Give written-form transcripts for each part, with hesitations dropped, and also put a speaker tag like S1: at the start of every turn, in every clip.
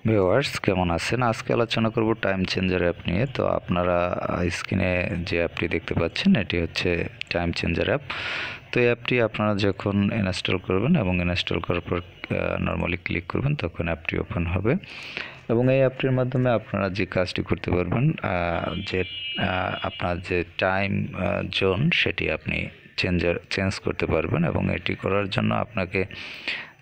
S1: Viewers কেমন আছেন? আজকে আলোচনা করব টাইম চেঞ্জার অ্যাপ নিয়ে। তো আপনারা স্ক্রিনে যে অ্যাপটি দেখতে পাচ্ছেন এটি হচ্ছে টাইম চেঞ্জার অ্যাপ। তো এই অ্যাপটি আপনারা যখন ইনস্টল করবেন এবং ইনস্টল করার পর নর্মালি ক্লিক করবেন তখন অ্যাপটি ওপেন হবে এবং এই অ্যাপটির মাধ্যমে আপনারা যে কাজটি করতে পারবেন, যে আপনার যে টাইম জোন সেটি আপনি চেঞ্জ করতে পারবেন এবং এটি করার জন্য আপনাকে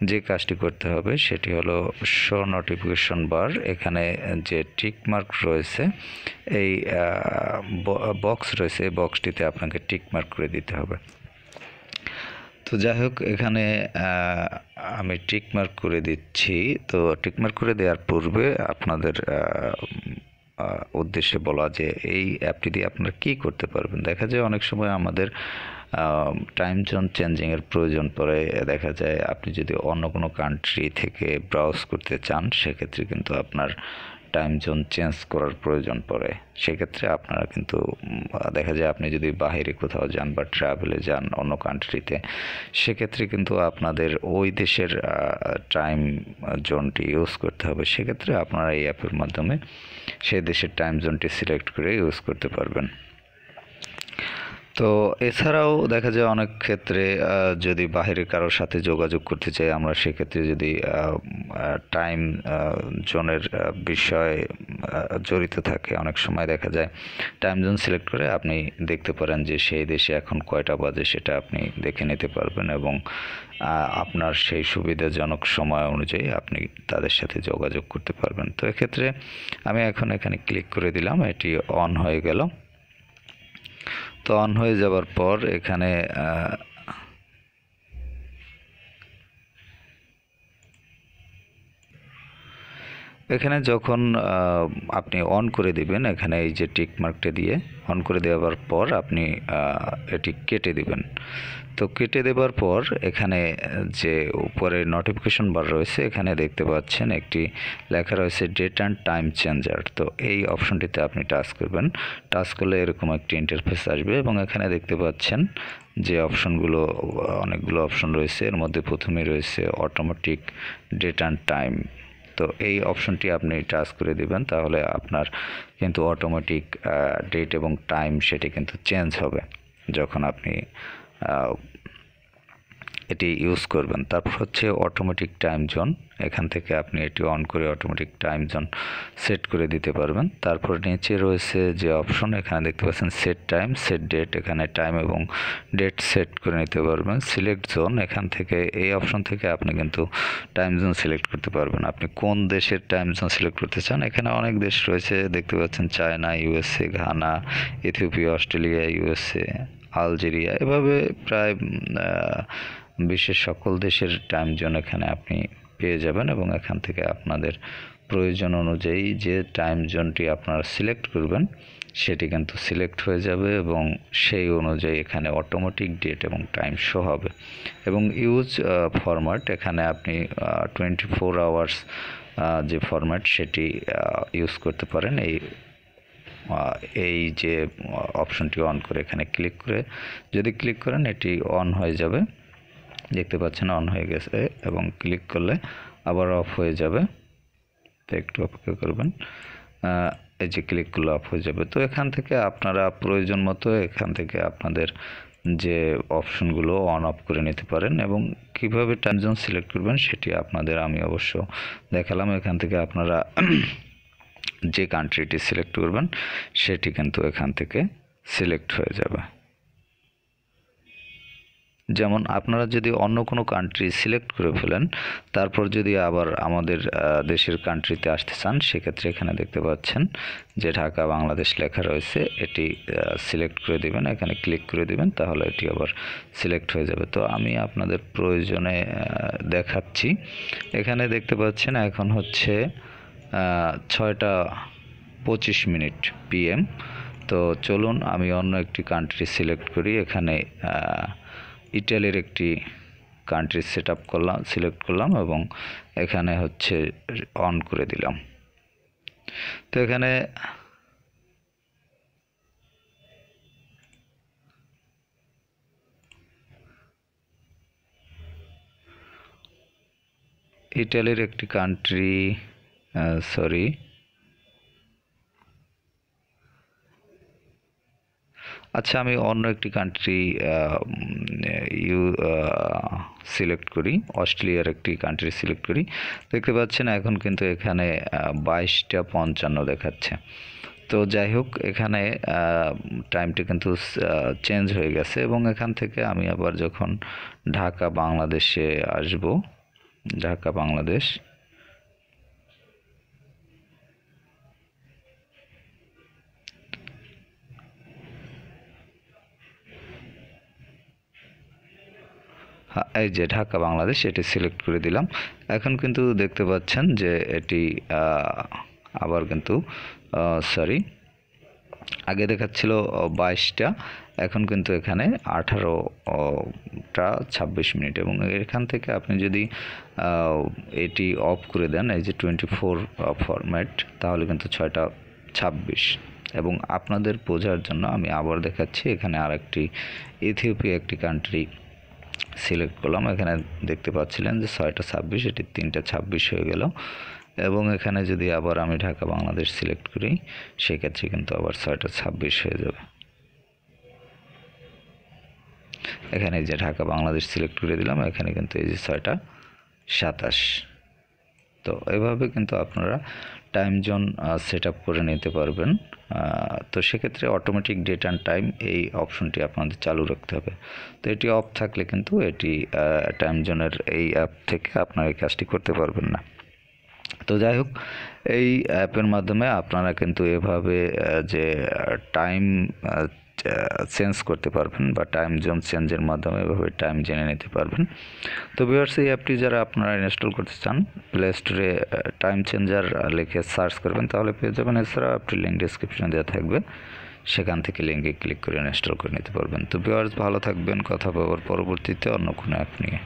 S1: যে কাজটি করতে হবে সেটি হলো শো নোটিফিকেশন বার। এখানে যে টিক মার্ক রয়েছে, এই বক্স রয়েছে, এই বক্সটিতে আপনাকে টিক মার্ক করে দিতে হবে। তো যাই হোক, এখানে আমি টিক মার্ক করে দিচ্ছি। তো টিক মার্ক করে দেওয়ার পূর্বে আপনাদের উদ্দেশ্যে বলা যে এই অ্যাপটি দিয়ে আপনারা কী করতে পারবেন। দেখা যায় অনেক সময় আমাদের টাইম জোন চেঞ্জিংয়ের প্রয়োজন পড়ে। দেখা যায় আপনি যদি অন্য কোনো কান্ট্রি থেকে ব্রাউজ করতে চান সেক্ষেত্রে কিন্তু আপনার টাইম জোন চেঞ্জ করার প্রয়োজন পড়ে। সেক্ষেত্রে আপনারা কিন্তু দেখা যায় আপনি যদি বাইরে কোথাও যান বা ট্রাভেলে যান অন্য কান্ট্রিতে, সেক্ষেত্রে কিন্তু আপনাদের ওই দেশের টাইম জোনটি ইউজ করতে হবে। সেক্ষেত্রে আপনারা এই অ্যাপের মাধ্যমে সেই দেশের টাইম জোনটি সিলেক্ট করে ইউজ করতে পারবেন। তো এছাড়াও দেখা যায় অনেক ক্ষেত্রে যদি বাইরে কারোর সাথে যোগাযোগ করতে চাই আমরা, সেক্ষেত্রে যদি টাইম জোনের বিষয় জড়িত থাকে, অনেক সময় দেখা যায় টাইম জোন সিলেক্ট করে আপনি দেখতে পারেন যে সেই দেশে এখন কয়টা বাজে সেটা আপনি দেখে নিতে পারবেন এবং আপনার সেই সুবিধাজনক সময় অনুযায়ী আপনি তাদের সাথে যোগাযোগ করতে পারবেন। তো এক্ষেত্রে আমি এখন এখানে ক্লিক করে দিলাম, এটি অন হয়ে গেল। তো অন হয়ে যাওয়ার পর এখানে যখন আপনি অন করে দিবেন, এখানে এই যে টিক মার্কটা দিয়ে অন করে দেওয়ার পর আপনি এটি কেটে দিবেন। তো কেটে দেওয়ার পর এখানে যে উপরে নোটিফিকেশন বার রয়েছে, এখানে দেখতে পাচ্ছেন একটি লেখা রয়েছে ডেট অ্যান্ড টাইম চেঞ্জার। তো এই অপশনটিতে আপনি টাচ করবেন। টাচ করলে এরকম একটি ইন্টারফেস আসবে এবং এখানে দেখতে পাচ্ছেন যে অপশনগুলো, অনেকগুলো অপশন রয়েছে। এর মধ্যে প্রথমে রয়েছে অটোমেটিক ডেট অ্যান্ড টাইম। তো এই অপশনটি আপনি টাচ করে দিবেন, তাহলে আপনার কিন্তু অটোমেটিক ডেট এবং টাইম সেটি কিন্তু চেঞ্জ হবে যখন আপনি এটি ইউজ করবেন। তারপর হচ্ছে অটোমেটিক টাইম জোন। এখান থেকে আপনি এটি অন করে অটোমেটিক টাইম জোন সেট করে দিতে পারবেন। তারপর নিচে রয়েছে যে অপশন, এখানে দেখতে পাচ্ছেন সেট টাইম, সেট ডেট। এখানে টাইম এবং ডেট সেট করে নিতে পারবেন। সিলেক্ট জোন, এখান থেকে এই অপশন থেকে আপনি কিন্তু টাইম জোন সিলেক্ট করতে পারবেন। আপনি কোন দেশের টাইম জোন সিলেক্ট করতে চান। এখানে অনেক দেশ রয়েছে, দেখতে পাচ্ছেন China, USA, Ghana, Ethiopia, Australia, USA, Algeria, এভাবে প্রায় বিশ্বের সকল দেশের টাইম জোন এখানে আপনি পেয়ে যাবেন এবং এখান থেকে আপনাদের প্রয়োজন অনুযায়ী যে টাইম জোনটি আপনারা সিলেক্ট করবেন সেটি কিন্তু সিলেক্ট হয়ে যাবে এবং সেই অনুযায়ী এখানে অটোমেটিক ডেট এবং টাইম শো হবে। এবং ইউজ ফরম্যাট, এখানে আপনি 24 আওয়ার্স যে ফরম্যাট সেটি ইউজ করতে পারেন। এই যে অপশনটি অন করে এখানে ক্লিক করে যদি ক্লিক করেন এটি অন হয়ে যাবে। দেখতে পাচ্ছেন অন হয়ে গেছে এবং ক্লিক করলে আবার অফ হয়ে যাবে। তো একটু অপেক্ষা করবেন, এই যে ক্লিক করলে অফ হয়ে যাবে। তো এখান থেকে আপনারা প্রয়োজন মতো এখান থেকে আপনাদের যে অপশনগুলো অন অফ করে নিতে পারেন এবং কিভাবে টাইম জোন সিলেক্ট করবেন সেটি আপনাদের আমি অবশ্য দেখালাম। এখান থেকে আপনারা যে কান্ট্রিটি সিলেক্ট করবেন সেটি কিন্তু এখান থেকে সিলেক্ট হয়ে যাবে। যেমন আপনারা যদি অন্য কোনো কান্ট্রি সিলেক্ট করে ফেলেন, তারপর যদি আবার আমাদের দেশের কান্ট্রিতে আসতে চান, সেক্ষেত্রে এখানে দেখতে পাচ্ছেন যে ঢাকা বাংলাদেশ লেখা রয়েছে, এটি সিলেক্ট করে দিবেন, এখানে ক্লিক করে দিবেন, তাহলে এটি আবার সিলেক্ট হয়ে যাবে। তো আমি আপনাদের প্রয়োজনে দেখাচ্ছি। এখানে দেখতে পাচ্ছেন এখন হচ্ছে 6:25 PM। তো চলুন আমি অন্য একটি কান্ট্রি সিলেক্ট করি। এখানে ইটালির একটি কান্ট্রি সিলেক্ট করলাম এবং এখানে হচ্ছে অন করে দিলাম। তো এখানে ইটালির একটি কান্ট্রি সরি, আচ্ছা আমি অন্য একটি কান্ট্রি ইউ সিলেক্ট করি, অস্ট্রেলিয়ার একটি কান্ট্রি সিলেক্ট করি। দেখতে পাচ্ছেন এখন কিন্তু এখানে 22টা 55 দেখাচ্ছে। তো যাই হোক, এখানে টাইমটা কিন্তু চেঞ্জ হয়ে গেছে এবং এখান থেকে আমি আবার যখন ঢাকা বাংলাদেশে আসব, ঢাকা বাংলাদেশ, এই যে ঢাকা বাংলাদেশ, এটি সিলেক্ট করে দিলাম। এখন কিন্তু দেখতে পাচ্ছেন যে এটি আবার কিন্তু সরি, আগে দেখাচ্ছিল 22টা, এখন কিন্তু এখানে 18টা 26 এবং এখান থেকে আপনি যদি এটি অফ করে দেন, এই যে 24 ফরম্যাট, তাহলে কিন্তু 6টা 26। এবং আপনাদের বোঝার জন্য আমি আবার দেখাচ্ছি, এখানে আরেকটি ইথিওপিয়া একটি কান্ট্রি সিলেক্ট করলাম। এখানে দেখতে পাচ্ছিলেন যে 6টা 26, এটি 3টা 26 হয়ে গেল। এবং এখানে যদি আবার আমি ঢাকা বাংলাদেশ সিলেক্ট করি, সেক্ষেত্রে কিন্তু আবার 6টা 26 হয়ে যাবে। এখানে যে ঢাকা বাংলাদেশ সিলেক্ট করে দিলাম, এখানে কিন্তু এই যে 6টা 27। তো এভাবে কিন্তু আপনারা টাইম জোন সেট আপ করে নিতে পারবেন। তো সেক্ষেত্রে অটোমেটিক ডেট অ্যান্ড টাইম এই অপশনটি আপনাদের চালু রাখতে হবে। তো এটি অফ থাকলে কিন্তু এটি টাইম জোনের এই অ্যাপ থেকে আপনারা এই কাজটি করতে পারবেন না। তো যাই হোক, এই অ্যাপের মাধ্যমে আপনারা কিন্তু এভাবে যে টাইম চেঞ্জ করতে পারবেন বা টাইম জোন চেঞ্জের মাধ্যমে এভাবে টাইম জেনে নিতে পারবেন। তো ভিউয়ার্স, এই অ্যাপটি যারা আপনারা ইনস্টল করতে চান, প্লে স্টোরে টাইম চেঞ্জার লিখে সার্চ করবেন, তাহলে পেয়ে যাবেন। এছাড়া অ্যাপটি লিঙ্ক ডিসক্রিপশনে দেওয়া থাকবে, সেখান থেকে লিঙ্কে ক্লিক করে ইনস্টল করে নিতে পারবেন। তো ভিউয়ার্স, ভালো থাকবেন, কথা বলার পরবর্তীতে অন্য কোনো অ্যাপ নিয়ে।